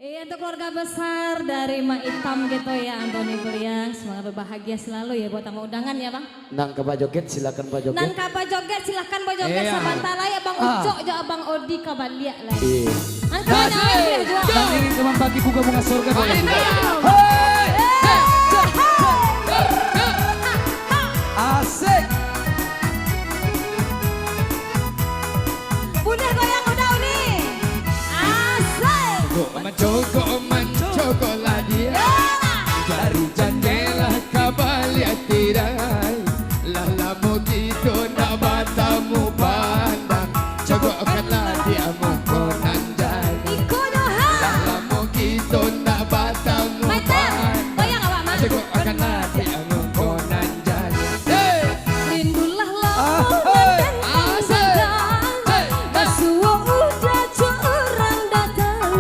Iya, untuk keluarga besar dari Mak Itam gitu ya, Antoni Beliang, semoga berbahagia selalu ya buat tamu undangan ya Bang. Nang ke Pak Joget, silakan Pak Joget. Nang ke Pak Joget, silakan Pak Joget. Sabantala ya Bang Uco, jo Bang Odi kabalia lah. Iya. Angka ya jual. Dan diri teman pagi buka bunga surga. Asik. Bunda goyang udah uni. Asik. Kok mencogo lah dia. Dari jendela kabalia tirai. Lalamu gitu nak batamu pandang. Cogokanlah dia mukonan jari. Lalamu gitu nak batamu pandang. Goyang awak Mak. Cogokanlah dia mukonan jari. Rindulah lamunan dan sedang. Basuh udah curang datang.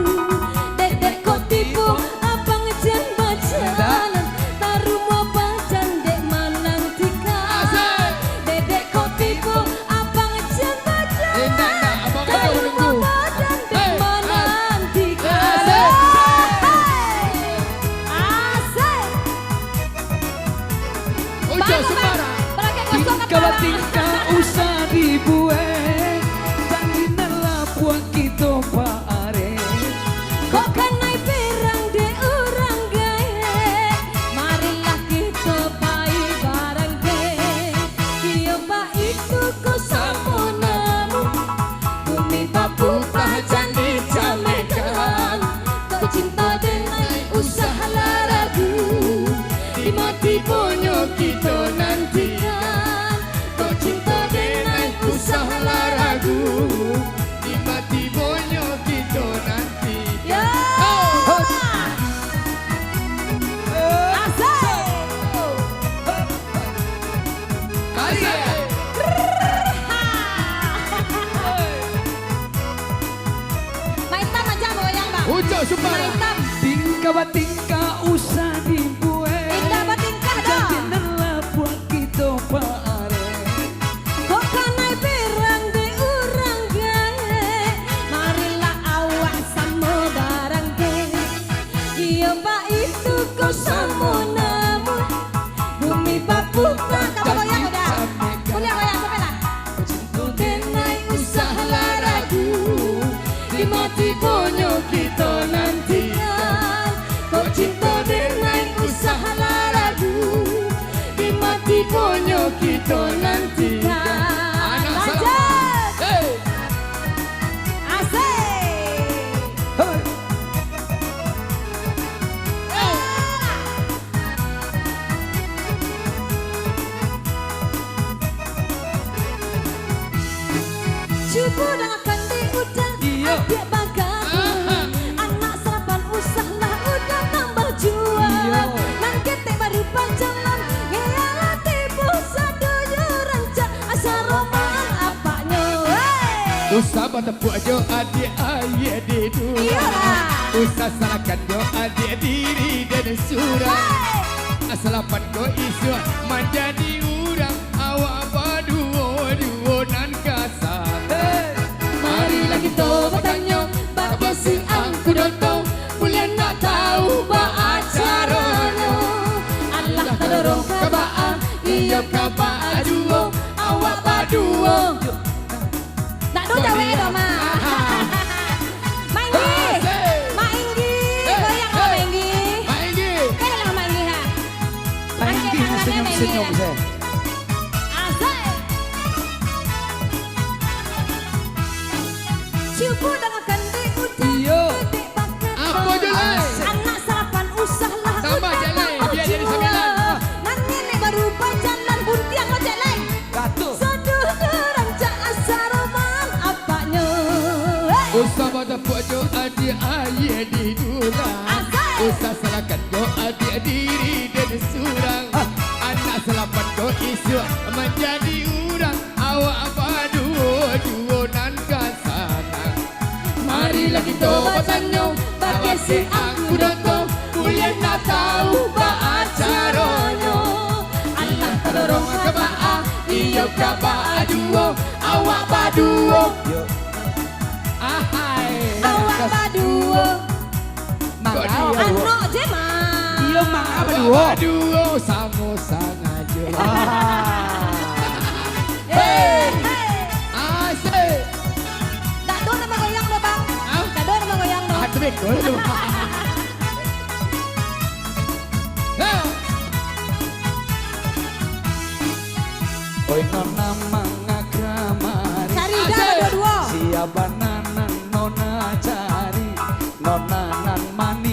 Dedek kok tipu abang jen bacanan. Taruh mau bacan dek menantikan. Dedek kok tipu abang jen bacanan. Taruh mau bacan dek menantikan. Asik. Ujo Sembara. Tingkah tingkah usah dibuat. Jangan nela buat kita Pak Are. Kok kenai perang de orang gae. Marilah kita pai bareng de. Dia baik tu ko samunamu. Bumi papu pajan dicamekan. Kau cinta denai usaha ragu. Di mati ponyo kita nantikan. Kau cinta denai usaha ragu. Di mati bonyo kita nanti. Ya. Asik. Asik. Maitam aja goyang Bang. Ujo Sembara. Maitam. Tingkah usah dibuat. Indah batingkah dah. Jangan nela buat kita Pak Are. Kok kanai perang de orang gae. Marilah awak sama barang de. Dia pak itu kau sama namu. Bumi papu tak kamu goyang udah. Boleh goyang sampai lah. Denai usaha ragu. Di mati ponyo kita nantikan. Kau cinta denai usaha ragu. Di mati ponyo kita nantikan. Anak Lanjut. salah. Hey. Asik. Hey. Cubu dah akan diudah. Iya. Adik bagaku. Anak sarapan usah lah udah tambah jual. Iya. Nang ketek baru pacaran. Ngeyalah tipu sadonya rancak. Asal roman apanya. Hey. Usah bertepuk jo adik ayah di dunia. Iyalah. Usah salahkan jo adik diri dan surah. Asalapan ko isu menjadi urang awak berdua nan kasar. Marilah kita bertanya bagi si angku doto. Boleh nak tahu ba acaranya. Allah terdorong kabaa. Iya kabaa duo. Awak baduo. Tak do jawe do ma. Mainggi. Mainggi. Goyang lo Mainggi. Mainggi. Lah Mainggi ha. Mainggi senyum-senyum saya. Asik. Cubu dah akan diudah. Iya. Dedek bakal Apa je lai? anak sarapan usah lah. Tambah udah je lai, tambah biar jadi jual. 9. Nan nenek baru pacaran buntiang ojek lai. Gatuk. Saduhnya rancak asaraman apanya. Hey. Usah bertepuk jo adik ayah di dunia. Asik. Usah salahkan jo adik diri dan surang. Anak selapan ko isu menjadi urang awak berdua nan kasana. Marilah kita bertanya bagi si aku doto. Boleh nak tahu ba acaranya. Allah terdorong kabaa. Iyo kabaa duo. Awak berdua. Ahai. Awak baduo. Jema. Iya mang apa duo? Duo samosa ngajo. Asik. Dado nama goyang lo bang. Ah? Dado nama goyang lo. Aduh bekol lu. Oi nona mangga kramari. Cari dua. Siapa nanan nona cari. Nona nan mani